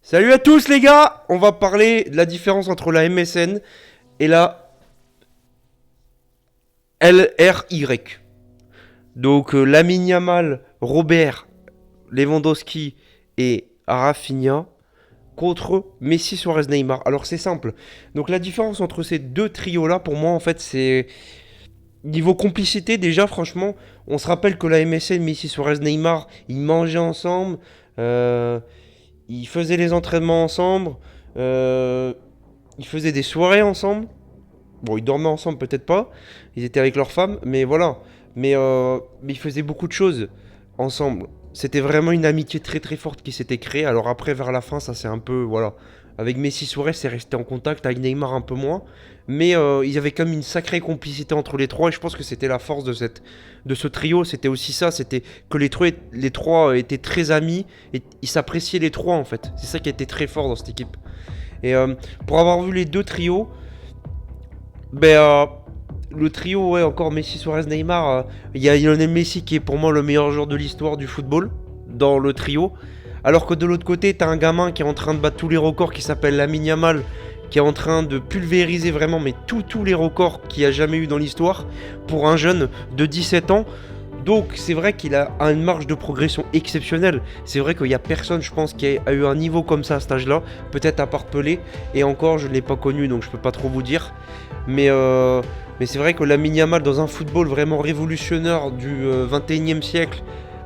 Salut à tous les gars. On va parler de la différence entre la MSN et la LRY. Donc Lamine Yamal, Robert, Lewandowski et Rafinha contre Messi, Suarez, Neymar. Alors c'est simple. Donc la différence entre ces deux trios là pour moi en fait c'est niveau complicité déjà franchement, on se rappelle que la MSN Messi, Suarez, Neymar, ils mangeaient ensemble, euh, ils faisaient les entraînements ensemble, euh, ils faisaient des soirées ensemble. Bon, ils dormaient ensemble, peut-être pas. Ils étaient avec leurs femmes, mais voilà. Mais ils faisaient beaucoup de choses ensemble. C'était vraiment une amitié très très forte qui s'était créée. Alors après, vers la fin, ça c'est un peu, voilà. Avec Messi Suarez, c'est resté en contact. Avec Neymar, un peu moins. Mais il y avait quand même une sacrée complicité entre les trois. Et je pense que c'était la force de ce trio. C'était aussi ça. C'était que les trois étaient très amis. Et ils s'appréciaient les trois, en fait. C'est ça qui était très fort dans cette équipe. Et pour avoir vu les deux trios, ben, le trio, ouais, encore Messi, Suarez, Neymar. Il y a Lionel Messi qui est pour moi le meilleur joueur de l'histoire du football dans le trio. Alors que de l'autre côté, t'as un gamin qui est en train de battre tous les records qui s'appelle Lamine Yamal, qui est en train de pulvériser vraiment mais tous les records qu'il y a jamais eu dans l'histoire pour un jeune de 17 ans. Donc c'est vrai qu'il a une marge de progression exceptionnelle. C'est vrai qu'il n'y a personne, je pense, qui a eu un niveau comme ça à cet âge-là. Peut-être à part Pelé. Et encore, je ne l'ai pas connu, donc je peux pas trop vous dire. Mais c'est vrai que Lamine Yamal, dans un football vraiment révolutionnaire du 21e siècle,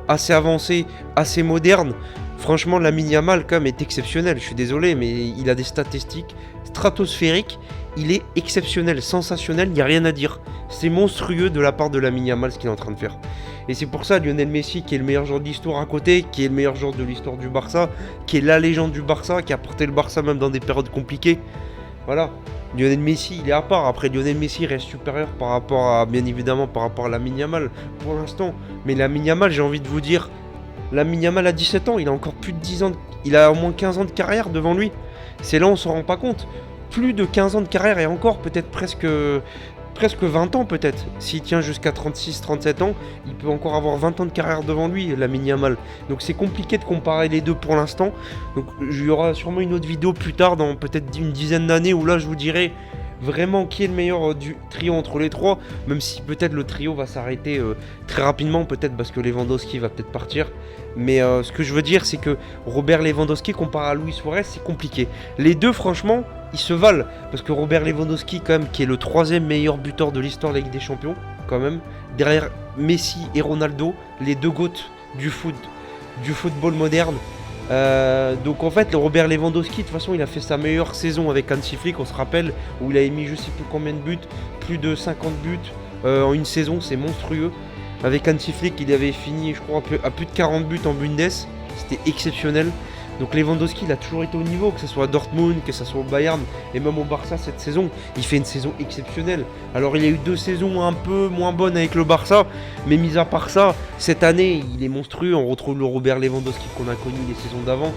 assez avancé, assez moderne, franchement, Lamine Yamal, quand même, est exceptionnel. Je suis désolé, mais il a des statistiques stratosphériques. Il est exceptionnel, sensationnel, il n'y a rien à dire. C'est monstrueux de la part de Lamine Yamal ce qu'il est en train de faire. Et c'est pour ça Lionel Messi, qui est le meilleur joueur de l'histoire à côté, qui est le meilleur joueur de l'histoire du Barça, qui est la légende du Barça, qui a porté le Barça même dans des périodes compliquées. Voilà. Lionel Messi, il est à part. Après, Lionel Messi reste supérieur par rapport à, bien évidemment, par rapport à Lamine Yamal pour l'instant. Mais Lamine Yamal, j'ai envie de vous dire, Lamine Yamal a 17 ans, il a encore plus de 10 ans, il a au moins 15 ans de carrière devant lui. C'est là, on s'en rend pas compte. Plus de 15 ans de carrière et encore peut-être presque 20 ans peut-être. S'il tient jusqu'à 36-37 ans, il peut encore avoir 20 ans de carrière devant lui, Lamine Yamal. Donc c'est compliqué de comparer les deux pour l'instant. Donc il y aura sûrement une autre vidéo plus tard, dans peut-être une dizaine d'années, où là je vous dirai vraiment qui est le meilleur du trio entre les trois. Même si peut-être le trio va s'arrêter très rapidement, peut-être parce que Lewandowski va peut-être partir. Mais ce que je veux dire, c'est que Robert Lewandowski comparé à Luis Suarez, c'est compliqué. Les deux, franchement, ils se valent. Parce que Robert Lewandowski, quand même, qui est le troisième meilleur buteur de l'histoire de la Ligue des Champions, quand même, derrière Messi et Ronaldo, les deux GOAT du football moderne. Donc en fait, le Robert Lewandowski, de toute façon, il a fait sa meilleure saison avec Hansi Flick, on se rappelle, où il a mis je sais plus combien de buts, plus de 50 buts en une saison, c'est monstrueux. Avec Hansi Flick, il avait fini, je crois, à plus de 40 buts en Bundes, c'était exceptionnel. Donc Lewandowski, il a toujours été au niveau, que ce soit à Dortmund, que ce soit au Bayern, et même au Barça cette saison. Il fait une saison exceptionnelle. Alors il y a eu 2 saisons un peu moins bonnes avec le Barça, mais mis à part ça, cette année, il est monstrueux. On retrouve le Robert Lewandowski qu'on a connu les saisons d'avant.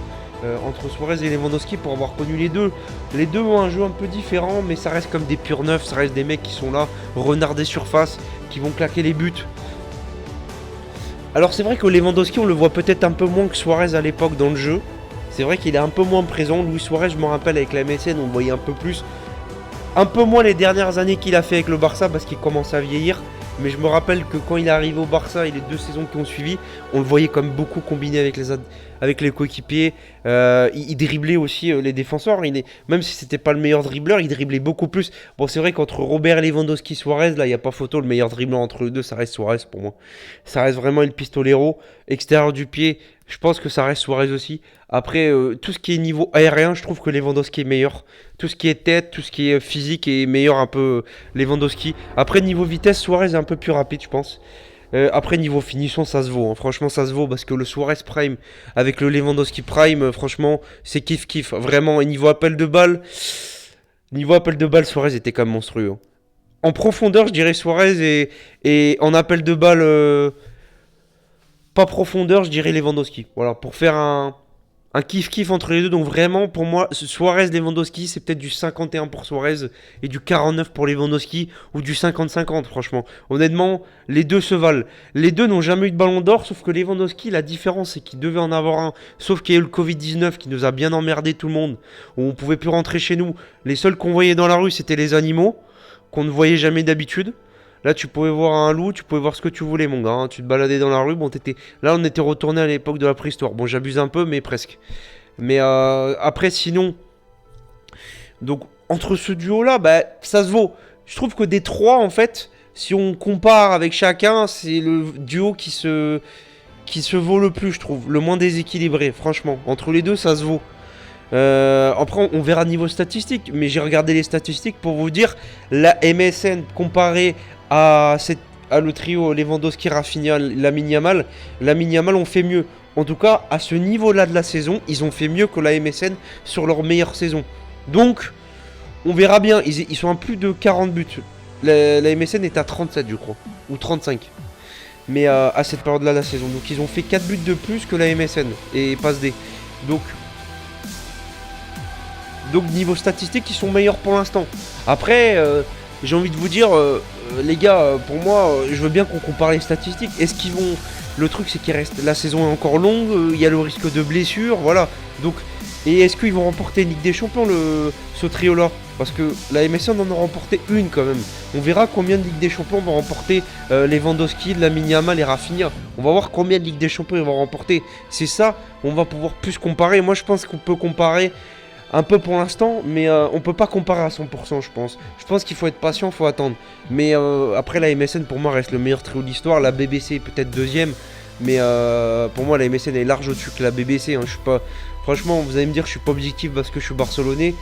Entre Suarez et Lewandowski, pour avoir connu les deux. Les deux ont un jeu un peu différent, mais ça reste comme des purs neufs, ça reste des mecs qui sont là, renards des surfaces, qui vont claquer les buts. Alors c'est vrai que Lewandowski, on le voit peut-être un peu moins que Suarez à l'époque dans le jeu. C'est vrai qu'il est un peu moins présent. Luis Suarez, je me rappelle, avec la MSN, on le voyait un peu plus. Un peu moins les dernières années qu'il a fait avec le Barça parce qu'il commence à vieillir. Mais je me rappelle que quand il est arrivé au Barça et les 2 saisons qui ont suivi, on le voyait comme beaucoup combiné avec les coéquipiers. Il driblait aussi les défenseurs. Même si c'était pas le meilleur dribbleur, il driblait beaucoup plus. Bon, c'est vrai qu'entre Robert Lewandowski et Suarez, là, il n'y a pas photo. Le meilleur dribbleur entre les deux, ça reste Suarez pour moi. Ça reste vraiment le pistolero. Extérieur du pied, je pense que ça reste Suarez aussi. Après, tout ce qui est niveau aérien, je trouve que Lewandowski est meilleur. Tout ce qui est tête, tout ce qui est physique est meilleur un peu Lewandowski. Après, niveau vitesse, Suarez est un peu plus rapide, je pense. Après, niveau finition, ça se vaut. Hein. Franchement, ça se vaut parce que le Suarez Prime avec le Lewandowski Prime, franchement, c'est kiff-kiff. Vraiment, et niveau appel de balle, Suarez était quand même monstrueux. Hein. En profondeur, je dirais Suarez et en appel de balle, pas profondeur, je dirais Lewandowski. Voilà, pour faire Un kiff-kiff entre les deux. Donc vraiment, pour moi, Suarez-Lewandowski, c'est peut-être du 51 pour Suarez et du 49 pour Lewandowski ou du 50-50, franchement. Honnêtement, les deux se valent. Les deux n'ont jamais eu de ballon d'or, sauf que Lewandowski, la différence, c'est qu'il devait en avoir un. Sauf qu'il y a eu le Covid-19 qui nous a bien emmerdé tout le monde, où on pouvait plus rentrer chez nous. Les seuls qu'on voyait dans la rue, c'était les animaux, qu'on ne voyait jamais d'habitude. Là, tu pouvais voir un loup, tu pouvais voir ce que tu voulais, mon gars, hein. Tu te baladais dans la rue, bon, t'étais... Là, on était retourné à l'époque de la préhistoire. Bon, j'abuse un peu, mais presque. Mais après, sinon... Donc, entre ce duo-là, bah, ça se vaut. Je trouve que des trois, en fait, si on compare avec chacun, c'est le duo qui se vaut le plus, je trouve. Le moins déséquilibré, franchement. Entre les deux, ça se vaut. Après, on verra niveau statistique, mais j'ai regardé les statistiques pour vous dire, la MSN comparée à le trio Lewandowski, Rafinha, Lamine Yamal ont fait mieux. En tout cas, à ce niveau-là de la saison, ils ont fait mieux que la MSN sur leur meilleure saison. Donc, on verra bien. Ils sont à plus de 40 buts. La MSN est à 37, je crois, ou 35. Mais à cette période-là de la saison. Donc, ils ont fait 4 buts de plus que la MSN et passe D. Donc niveau statistique, ils sont meilleurs pour l'instant. Après, j'ai envie de vous dire, les gars, pour moi, je veux bien qu'on compare les statistiques. Est-ce qu'ils vont... Le truc, c'est qu'il reste... La saison est encore longue, il y a le risque de blessure, voilà. Donc, et est-ce qu'ils vont remporter une Ligue des Champions, ce trio-là? Parce que la MSN en a remporté une quand même. On verra combien de Ligue des Champions vont remporter Lewandowski, Lamine Yamal et Rafinha. On va voir combien de Ligue des Champions ils vont remporter. C'est ça, on va pouvoir plus comparer. Moi, je pense qu'on peut comparer un peu pour l'instant, mais on peut pas comparer à 100%, je pense. Je pense qu'il faut être patient, il faut attendre. Mais après, la MSN, pour moi, reste le meilleur trio de l'histoire. La BBC est peut-être deuxième, mais pour moi, la MSN est large au-dessus que la BBC. Hein. Je suis pas... Franchement, vous allez me dire, je suis pas objectif parce que je suis barcelonais.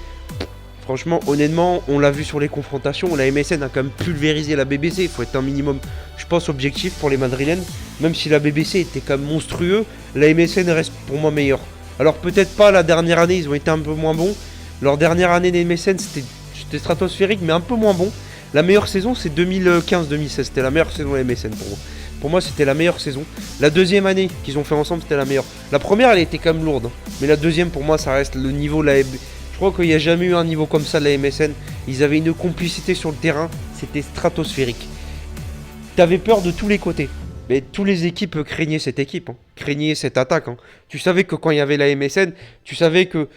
Franchement, honnêtement, on l'a vu sur les confrontations. La MSN a quand même pulvérisé la BBC. Il faut être un minimum, je pense, objectif pour les Madrilènes. Même si la BBC était quand même monstrueux, la MSN reste pour moi meilleure. Alors peut-être pas la dernière année, ils ont été un peu moins bons. Leur dernière année des MSN, c'était stratosphérique, mais un peu moins bon. La meilleure saison, c'est 2015-2016. C'était la meilleure saison des MSN pour moi. Pour moi, c'était la meilleure saison. La deuxième année qu'ils ont fait ensemble, c'était la meilleure. La première, elle était quand même lourde. Mais la deuxième, pour moi, ça reste le niveau. Je crois qu'il n'y a jamais eu un niveau comme ça de la MSN. Ils avaient une complicité sur le terrain. C'était stratosphérique. T'avais peur de tous les côtés. Mais tous les équipes craignaient cette équipe, hein. Craignaient cette attaque, hein. Tu savais que quand il y avait la MSN, tu savais que,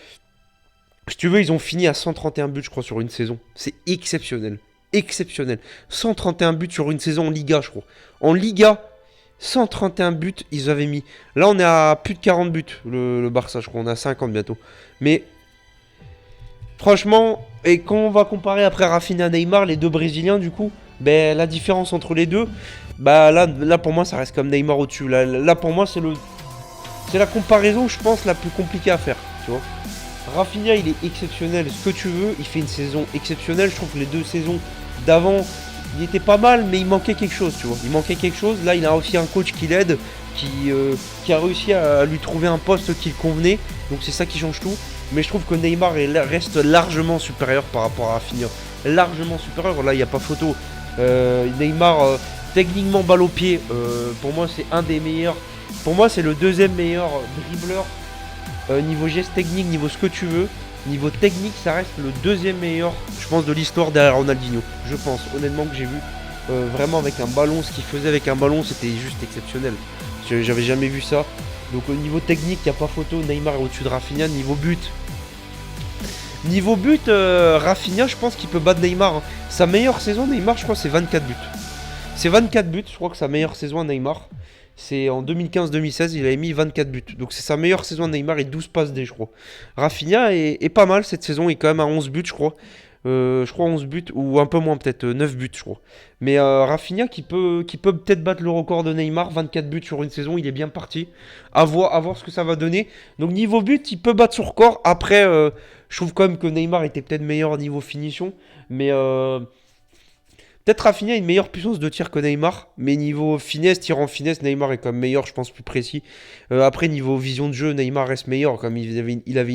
si tu veux, ils ont fini à 131 buts, je crois, sur une saison. C'est exceptionnel. Exceptionnel. 131 buts sur une saison en Liga, je crois. En Liga, 131 buts, ils avaient mis. Là, on est à plus de 40 buts, le Barça, je crois. On est à 50 bientôt. Mais, franchement, et quand on va comparer après Rafinha et Neymar, les deux Brésiliens, du coup, ben, la différence entre les deux, bah là pour moi, ça reste comme Neymar au-dessus. Là pour moi, c'est la comparaison, je pense, la plus compliquée à faire, tu vois. Rafinha, il est exceptionnel, ce que tu veux, il fait une saison exceptionnelle. Je trouve que les deux saisons d'avant, il était pas mal, mais il manquait quelque chose, tu vois. Il manquait quelque chose. Là, il a aussi un coach qui l'aide, qui a réussi à lui trouver un poste qui le convenait. Donc c'est ça qui change tout. Mais je trouve que Neymar reste largement supérieur par rapport à Rafinha. Largement supérieur, là, il n'y a pas photo. Neymar, techniquement balle au pied, pour moi, c'est un des meilleurs. Pour moi, c'est le deuxième meilleur dribbleur. Niveau geste technique, niveau ce que tu veux, niveau technique, ça reste le deuxième meilleur, je pense, de l'histoire derrière Ronaldinho. Je pense, honnêtement, que j'ai vu vraiment avec un ballon, ce qu'il faisait avec un ballon, c'était juste exceptionnel. J'avais jamais vu ça. Donc au niveau technique, il n'y a pas photo. Neymar est au-dessus de Rafinha. Niveau but, Rafinha, je pense qu'il peut battre Neymar, hein. Sa meilleure saison, Neymar, je crois, c'est 24 buts. C'est 24 buts, je crois que sa meilleure saison à Neymar. C'est en 2015-2016, il avait mis 24 buts. Donc c'est sa meilleure saison à Neymar et 12 passes D, je crois. Rafinha est pas mal cette saison, il est quand même à 11 buts, je crois. Je crois 11 buts, ou un peu moins peut-être, 9 buts, je crois. Mais Rafinha qui peut peut-être battre le record de Neymar, 24 buts sur une saison, il est bien parti. À voir ce que ça va donner. Donc niveau but, il peut battre son record. Après, je trouve quand même que Neymar était peut-être meilleur au niveau finition. Mais peut-être Rafinha a une meilleure puissance de tir que Neymar, mais niveau finesse, tir en finesse, Neymar est quand même meilleur, je pense, plus précis. Après, niveau vision de jeu, Neymar reste meilleur, comme il avait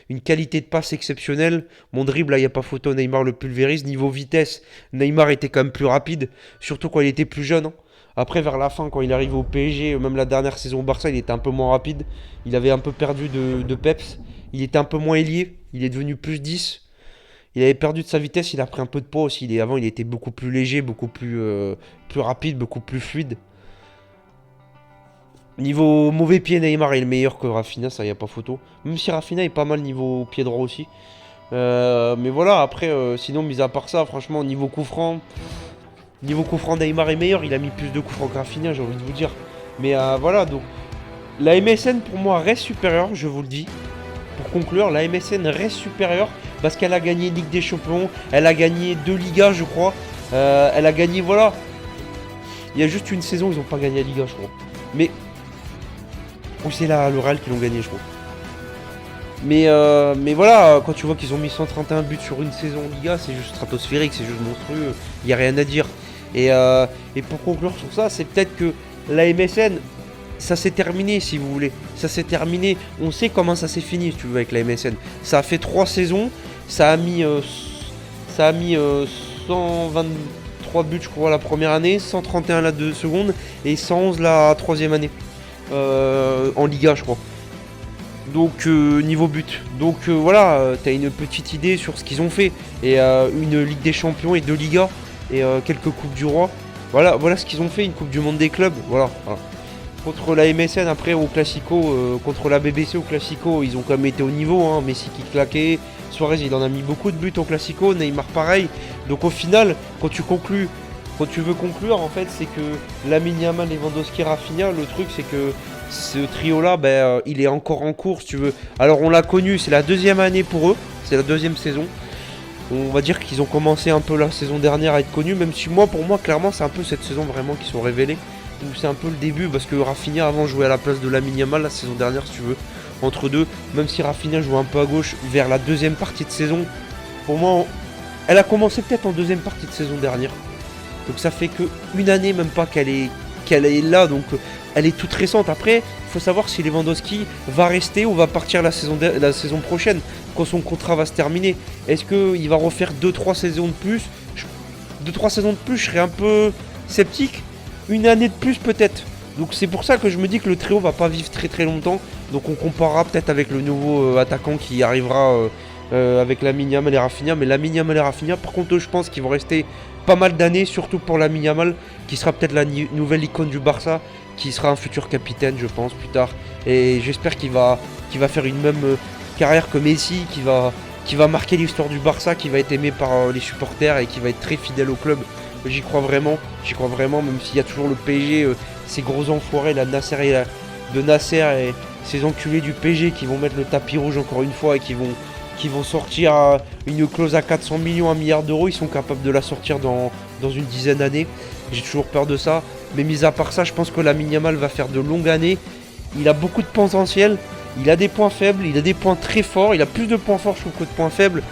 une qualité de passe exceptionnelle. Mon dribble, là, il n'y a pas photo, Neymar le pulvérise. Niveau vitesse, Neymar était quand même plus rapide, surtout quand il était plus jeune, hein. Après, vers la fin, quand il arrive au PSG, même la dernière saison au Barça, il était un peu moins rapide. Il avait un peu perdu de peps. Il était un peu moins ailier. Il est devenu plus 10. Il avait perdu de sa vitesse, il a pris un peu de poids aussi. Avant, il était beaucoup plus léger, beaucoup plus rapide, beaucoup plus fluide. Niveau mauvais pied, Neymar est le meilleur que Rafinha, ça y a pas photo. Même si Rafinha est pas mal niveau pied droit aussi. Mais voilà, après, sinon, mis à part ça, franchement, niveau coup franc, Neymar est meilleur. Il a mis plus de coups francs que Rafinha, j'ai envie de vous dire. Mais voilà, donc la MSN pour moi reste supérieure, je vous le dis. Pour conclure, la MSN reste supérieure parce qu'elle a gagné Ligue des Champions, elle a gagné 2 Ligas, je crois. Elle a gagné, voilà. Il y a juste une saison, ils n'ont pas gagné la Liga, je crois. Mais. Ou c'est là le Real qui l'ont gagné, je crois. Mais voilà, quand tu vois qu'ils ont mis 131 buts sur une saison en Liga, c'est juste stratosphérique, c'est juste monstrueux. Il n'y a rien à dire. Et pour conclure sur ça, c'est peut-être que la MSN, ça s'est terminé si vous voulez. Ça s'est terminé. On sait comment ça s'est fini si tu veux avec la MSN. Ça a fait 3 saisons. Ça a mis 123 buts je crois la première année, 131 la seconde et 111 la troisième année. En Liga je crois. Donc niveau but. Donc voilà, t'as une petite idée sur ce qu'ils ont fait. Et une Ligue des Champions et 2 Ligas. Et quelques Coupes du Roi. Voilà ce qu'ils ont fait, une Coupe du Monde des clubs. Voilà. Contre la MSN, après au Classico, contre la BBC au Classico, ils ont quand même été au niveau. Hein. Messi qui claquait, Suarez il en a mis beaucoup de buts au Classico, Neymar pareil. Donc au final, quand tu veux conclure, en fait, c'est que Lamine Yamal, Lewandowski, Rafinha, le truc c'est que ce trio-là, il est encore en cours, si tu veux. Alors on l'a connu, c'est la deuxième année pour eux, c'est la deuxième saison. On va dire qu'ils ont commencé un peu la saison dernière à être connus, même si pour moi, clairement, c'est un peu cette saison vraiment qu'ils sont révélés. Où c'est un peu le début, parce que Rafinha avant jouait à la place de Lamine Yamal la saison dernière, si tu veux, entre deux. Même si Rafinha jouait un peu à gauche vers la deuxième partie de saison, pour moi, elle a commencé peut-être en deuxième partie de saison dernière. Donc ça fait que une année même pas qu'elle est là, donc elle est toute récente. Après, il faut savoir si Lewandowski va rester ou va partir la saison prochaine, quand son contrat va se terminer. Est-ce qu'il va refaire 2-3 saisons de plus 2-3 saisons de plus, je serais un peu sceptique. Une année de plus peut-être. Donc c'est pour ça que je me dis que le trio va pas vivre très très longtemps. Donc on comparera peut-être avec le nouveau attaquant qui arrivera avec Lamine Yamal et Rafinha. Mais Lamine Yamal et Rafinha, par contre, je pense qu'ils vont rester pas mal d'années, surtout pour Lamine Yamal, qui sera peut-être la nouvelle icône du Barça, qui sera un futur capitaine, je pense, plus tard. Et j'espère qu'il va faire une même carrière que Messi, qui va marquer l'histoire du Barça, qui va être aimé par les supporters et qui va être très fidèle au club. J'y crois vraiment, même s'il y a toujours le PSG, ces gros enfoirés, Nasser et ces enculés du PSG qui vont mettre le tapis rouge encore une fois et qui vont sortir une clause à 400 millions, 1 milliard d'euros. Ils sont capables de la sortir dans une dizaine d'années. J'ai toujours peur de ça. Mais mis à part ça, je pense que Lamine Yamal va faire de longues années. Il a beaucoup de potentiel. Il a des points faibles, il a des points très forts. Il a plus de points forts, je trouve, que de points faibles.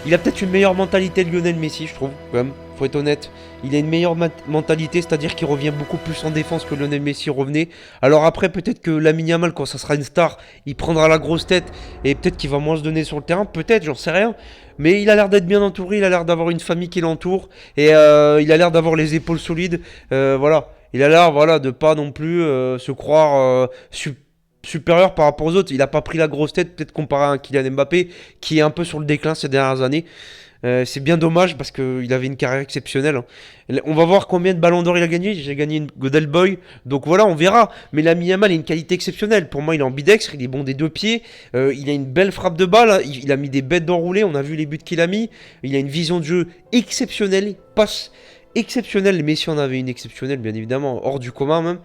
Il a peut-être une meilleure mentalité de Lionel Messi, je trouve, quand même, faut être honnête. Il a une meilleure mentalité, c'est-à-dire qu'il revient beaucoup plus en défense que Lionel Messi revenait. Alors après, peut-être que Lamine Yamal, quand ça sera une star, il prendra la grosse tête et peut-être qu'il va moins se donner sur le terrain, peut-être, j'en sais rien. Mais il a l'air d'être bien entouré, il a l'air d'avoir une famille qui l'entoure et il a l'air d'avoir les épaules solides. Voilà, il a l'air, voilà, de pas non plus se croire supérieur par rapport aux autres. Il a pas pris la grosse tête, peut-être comparé à un Kylian Mbappé, qui est un peu sur le déclin ces dernières années. C'est bien dommage parce qu'il avait une carrière exceptionnelle. Hein. On va voir combien de ballons d'or il a gagné. J'ai gagné une Godel Boy. Donc voilà, on verra. Mais Lamine Yamal a une qualité exceptionnelle. Pour moi, il est ambidextre. Il est bon des deux pieds. Il a une belle frappe de balle. Il a mis des bêtes d'enroulé. On a vu les buts qu'il a mis. Il a une vision de jeu exceptionnelle. Il passe exceptionnelle. Messi en avait une exceptionnelle, bien évidemment. Hors du commun même.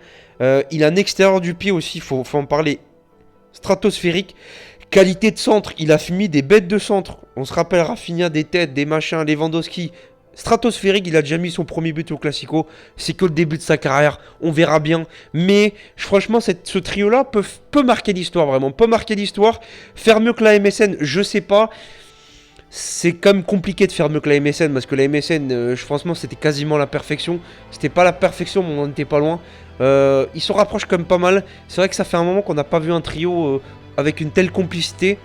Il a un extérieur du pied aussi. Faut en parler. Stratosphérique. Qualité de centre, il a mis des bêtes de centre. On se rappelle Rafinha, des têtes, des machins, Lewandowski. Stratosphérique, il a déjà mis son premier but au Classico. C'est que le début de sa carrière, on verra bien. Mais franchement, ce trio-là peut marquer l'histoire, vraiment. Peut marquer l'histoire. Faire mieux que la MSN, je sais pas. C'est quand même compliqué de faire mieux que la MSN parce que la MSN, franchement, c'était quasiment la perfection. C'était pas la perfection, mais on n'était pas loin. Ils se rapprochent quand même pas mal. C'est vrai que ça fait un moment qu'on n'a pas vu un trio avec une telle complicité.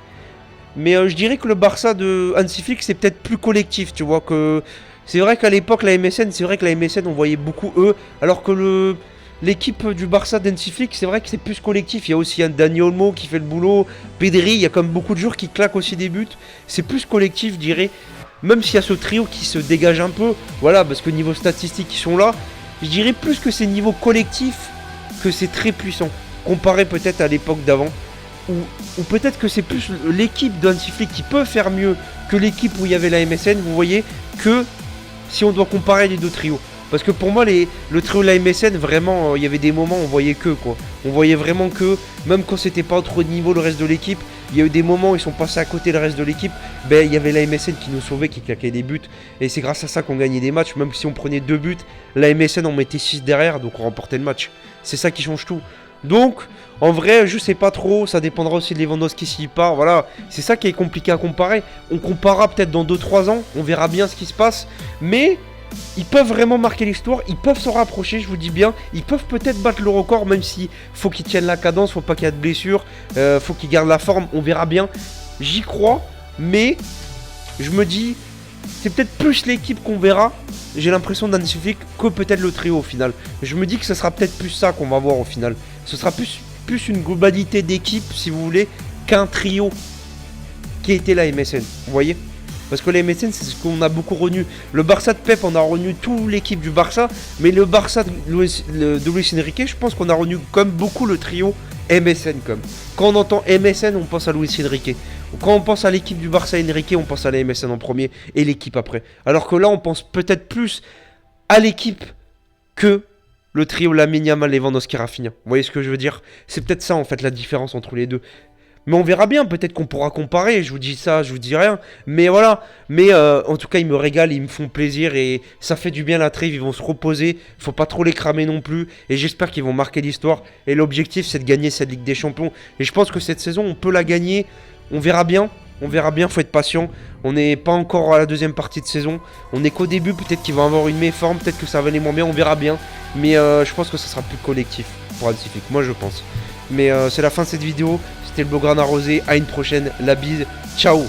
Mais je dirais que le Barça de Hansi Flick, c'est peut-être plus collectif, tu vois, que C'est vrai qu'à l'époque, la MSN, c'est vrai que la MSN, on voyait beaucoup eux, alors que l'équipe du Barça d'Hansi Flick, c'est vrai que c'est plus collectif. Il y a aussi un Dani Olmo qui fait le boulot, Pedri, il y a comme beaucoup de joueurs qui claquent aussi des buts. C'est plus collectif, je dirais. Même s'il y a ce trio qui se dégage un peu, voilà, parce que niveau statistique, ils sont là. Je dirais plus que c'est niveau collectif que c'est très puissant. Comparé peut-être à l'époque d'avant. Ou peut-être que c'est plus l'équipe d'Hansi Flick qui peut faire mieux que l'équipe où il y avait la MSN, vous voyez, que si on doit comparer les deux trios. Parce que pour moi, le trio de la MSN, vraiment, il y avait des moments où on voyait que, quoi. On voyait vraiment que, même quand c'était pas trop de niveau le reste de l'équipe, il y a eu des moments où ils sont passés à côté le reste de l'équipe, ben il y avait la MSN qui nous sauvait, qui claquait des buts. Et c'est grâce à ça qu'on gagnait des matchs, même si on prenait 2 buts, la MSN en mettait 6 derrière, donc on remportait le match. C'est ça qui change tout. Donc, en vrai, je sais pas trop, ça dépendra aussi de Lewandowski s'il part, voilà. C'est ça qui est compliqué à comparer. On comparera peut-être dans 2-3 ans, on verra bien ce qui se passe, mais ils peuvent vraiment marquer l'histoire, ils peuvent se rapprocher, je vous dis bien. Ils peuvent peut-être battre le record, même si faut qu'ils tiennent la cadence, faut pas qu'il y ait de blessures, faut qu'ils gardent la forme, on verra bien. J'y crois, mais je me dis, c'est peut-être plus l'équipe qu'on verra, j'ai l'impression d'Hansi Flick, que peut-être le trio au final. Je me dis que ce sera peut-être plus ça qu'on va voir au final. Ce sera plus une globalité d'équipe, si vous voulez, qu'un trio qui était la MSN, vous voyez? Parce que la MSN, c'est ce qu'on a beaucoup retenu. Le Barça de Pep, on a retenu toute l'équipe du Barça. Mais le Barça de Luis Enrique, je pense qu'on a retenu comme beaucoup le trio MSN. Comme. Quand on entend MSN, on pense à Luis Enrique. Quand on pense à l'équipe du Barça Enrique, on pense à la MSN en premier et l'équipe après. Alors que là, on pense peut-être plus à l'équipe que le trio Lamine Yamal, Lewandowski, Rafinha. Vous voyez ce que je veux dire? C'est peut-être ça, en fait, la différence entre les deux. Mais on verra bien, peut-être qu'on pourra comparer, je vous dis ça, je vous dis rien. Mais voilà, mais en tout cas ils me régalent, ils me font plaisir et ça fait du bien la trêve, ils vont se reposer, faut pas trop les cramer non plus. Et j'espère qu'ils vont marquer l'histoire. Et l'objectif c'est de gagner cette Ligue des Champions. Et je pense que cette saison on peut la gagner, on verra bien. On verra bien, faut être patient. On n'est pas encore à la deuxième partie de saison. On n'est qu'au début, peut-être qu'ils vont avoir une méforme, peut-être que ça va aller moins bien, on verra bien. Mais je pense que ça sera plus collectif pour Hansi Flick, moi je pense. Mais c'est la fin de cette vidéo. C'était le Blaugrana Rosé. À une prochaine. La bise. Ciao.